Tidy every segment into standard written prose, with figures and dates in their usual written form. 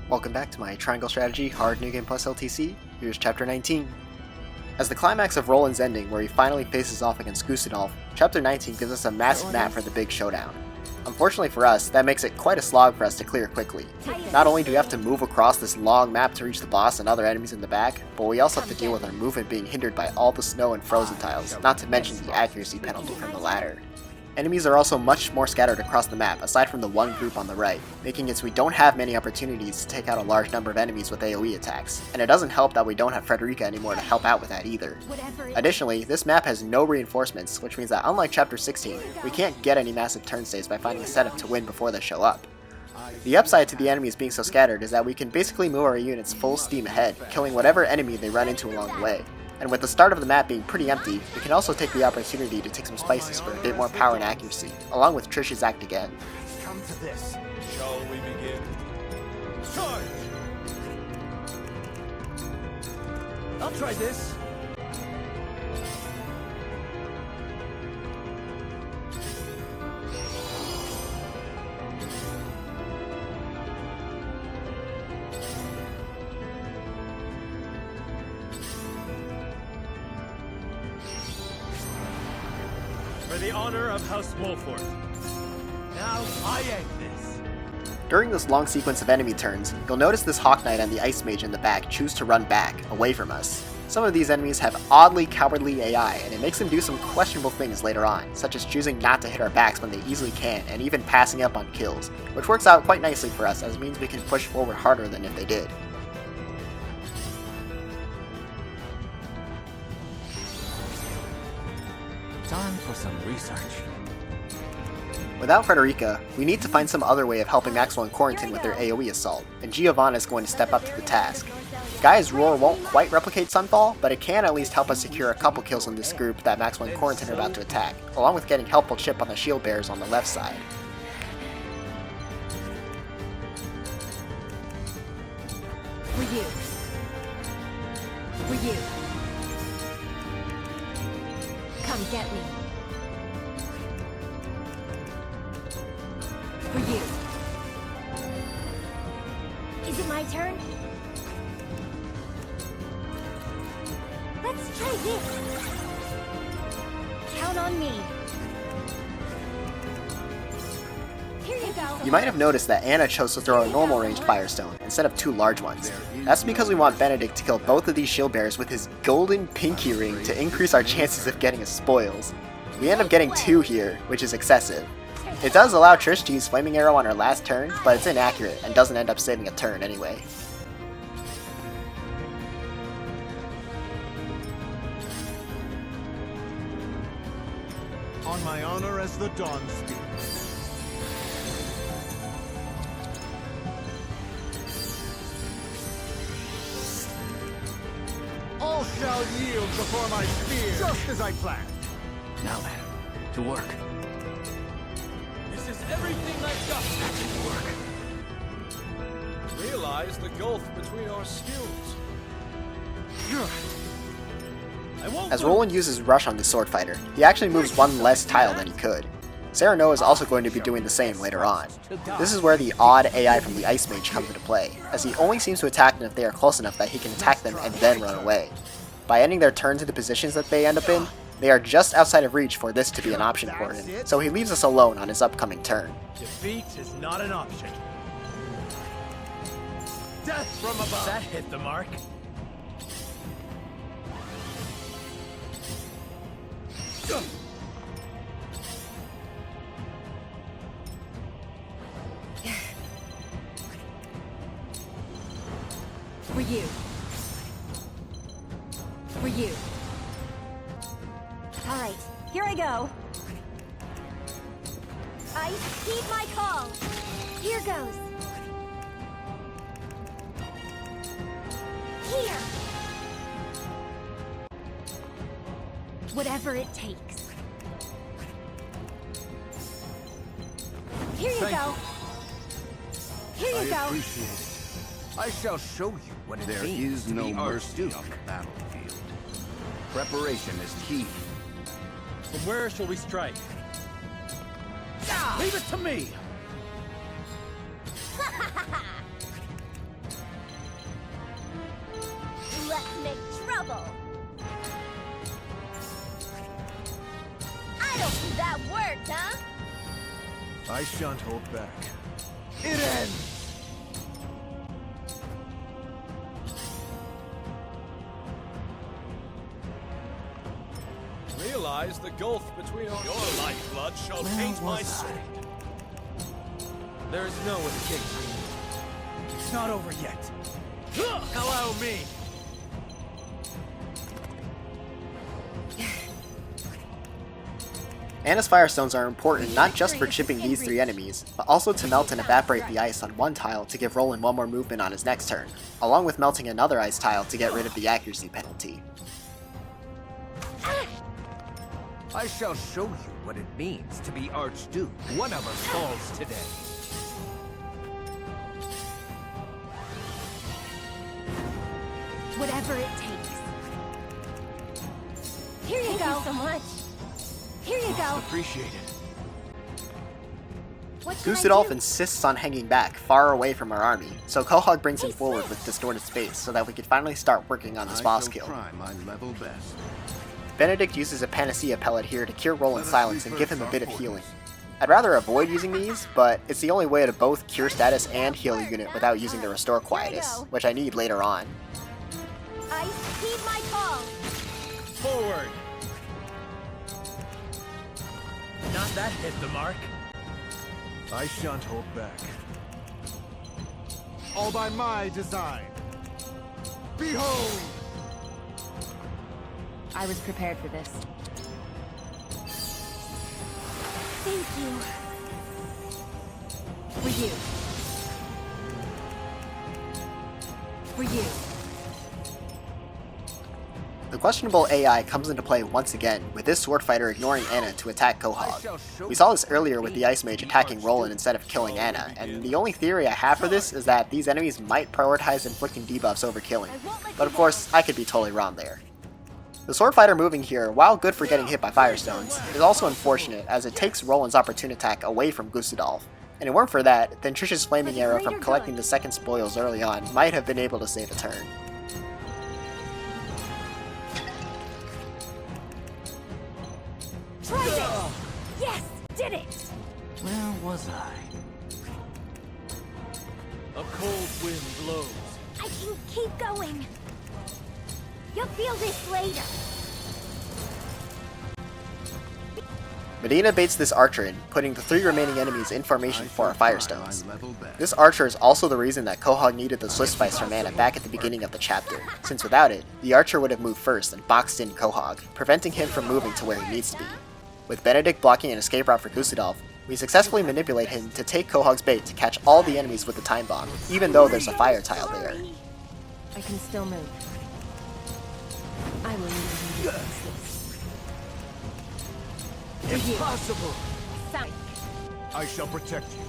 Welcome back to my Triangle Strategy Hard New Game Plus LTC. Here's Chapter 19. As the climax of Roland's ending, where he finally faces off against Gustadolf, Chapter 19 gives us a massive map for the big showdown. Unfortunately for us, that makes it quite a slog for us to clear quickly. Not only do we have to move across this long map to reach the boss and other enemies in the back, but we also have to deal with our movement being hindered by all the snow and frozen tiles, not to mention the accuracy penalty from the latter. Enemies are also much more scattered across the map, aside from the one group on the right, making it so we don't have many opportunities to take out a large number of enemies with AoE attacks, and it doesn't help that we don't have Frederica anymore to help out with that either. Additionally, this map has no reinforcements, which means that unlike Chapter 16, we can't get any massive turn saves by finding a setup to win before they show up. The upside to the enemies being so scattered is that we can basically move our units full steam ahead, killing whatever enemy they run into along the way. And with the start of the map being pretty empty, we can also take the opportunity to take some spices for a bit more power and accuracy, along with Trish's act again. Come to this. Shall we begin? Charge! I'll try this. For the honor of House Wolford. Now I end this. During this long sequence of enemy turns, you'll notice this Hawk Knight and the Ice Mage in the back choose to run back, away from us. Some of these enemies have oddly cowardly AI, and it makes them do some questionable things later on, such as choosing not to hit our backs when they easily can, and even passing up on kills, which works out quite nicely for us, as it means we can push forward harder than if they did. Time for some research. Without Frederica, we need to find some other way of helping Maxwell and Corentin with their AoE assault, and Giovanna is going to step up to the task. Gaia's Roar won't quite replicate Sunfall, but it can at least help us secure a couple kills in this group that Maxwell and Corentin are about to attack, along with getting helpful chip on the shield bearers on the left side. For you. For you. Come get me. For you. Is it my turn? Let's try this. Count on me. Here you go. You might have noticed that Anna chose to throw a normal ranged Firestone instead of two large ones. That's because we want Benedict to kill both of these shield bearers with his golden Pinkie ring to increase our chances of getting his spoils. We end up getting two here, which is excessive. It does allow Trish to use Flaming Arrow on her last turn, but it's inaccurate and doesn't end up saving a turn anyway. On my honor as the dawn speaks. All shall yield before my spear, just as I planned. Now then, to work. This is everything I've got. Work. Realize the gulf between our skills. As Roland uses Rush on the Sword Fighter, he actually moves one less tile than he could. Serenoa is also going to be doing the same later on. This is where the odd AI from the Ice Mage comes into play, as he only seems to attack them if they are close enough that he can attack them and then run away. By ending their turns in the positions that they end up in, they are just outside of reach for this to be an option for him, so he leaves us alone on his upcoming turn. Defeat is not an option. Death from above. That hit the mark. For you. For you. All right, here I go. I heed my call. Here goes. Here. Whatever it takes. Here you go. Here you go. Appreciate it. I shall show you what it means to be mercy on the battlefield. Preparation is key. From where shall we strike? Leave it to me! So that worked, huh? I shan't hold back. It ends! Realize the gulf between our... Your lifeblood shall taint my soul. There is no escape. It's not over yet. Allow me! Anna's Firestones are important not just for chipping these 3 enemies, but also to melt and evaporate the ice on one tile to give Roland 1 more movement on his next turn, along with melting another ice tile to get rid of the accuracy penalty. I shall show you what it means to be Archduke. One of us falls today. Whatever it takes. Here you go. Thank you so much. Here you go. Appreciate it. Gustadolf insists on hanging back, far away from our army, so Quahaug brings him forward with distorted space so that we can finally start working on this boss kill. Try my level best. Benedict uses a Panacea pellet here to cure Roland's silence and give him a bit of healing. I'd rather avoid using these, but it's the only way to both cure status and heal a unit without using the Restore Quietus, which I need later on. Ice, heed my call. Forward! Not that hit the mark. I shan't hold back. All by my design. Behold! I was prepared for this. Thank you. For you. For you. The questionable AI comes into play once again, with this sword fighter ignoring Anna to attack Quahaug. We saw this earlier with the Ice Mage attacking Roland instead of killing Anna, and the only theory I have for this is that these enemies might prioritize inflicting debuffs over killing, but of course, I could be totally wrong there. The sword fighter moving here, while good for getting hit by Firestones, is also unfortunate as it takes Roland's opportune attack away from Gustadolf, and if it weren't for that, then Trish's flaming arrow from collecting the second spoils early on might have been able to save a turn. Try this! Yes! Did it! Where was I? A cold wind blows. I can keep going. You'll feel this later. Medina baits this archer in, putting the 3 remaining enemies in formation for our Firestones. This archer is also the reason that Quahaug needed the Swift Spice from Anna back at the beginning of the chapter, since without it, the archer would have moved first and boxed in Quahaug, preventing him from moving to where he needs to be. With Benedict blocking an escape route for Gustadolf, we successfully manipulate him to take Quahaug's bait to catch all the enemies with the time bomb, even though there's a fire tile there. I can still move. I will leave you this. Impossible! Sound. I shall protect you.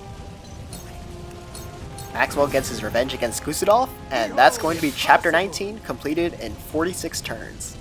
Maxwell gets his revenge against Gustadolf, and that's going to be Chapter 19 completed in 46 turns.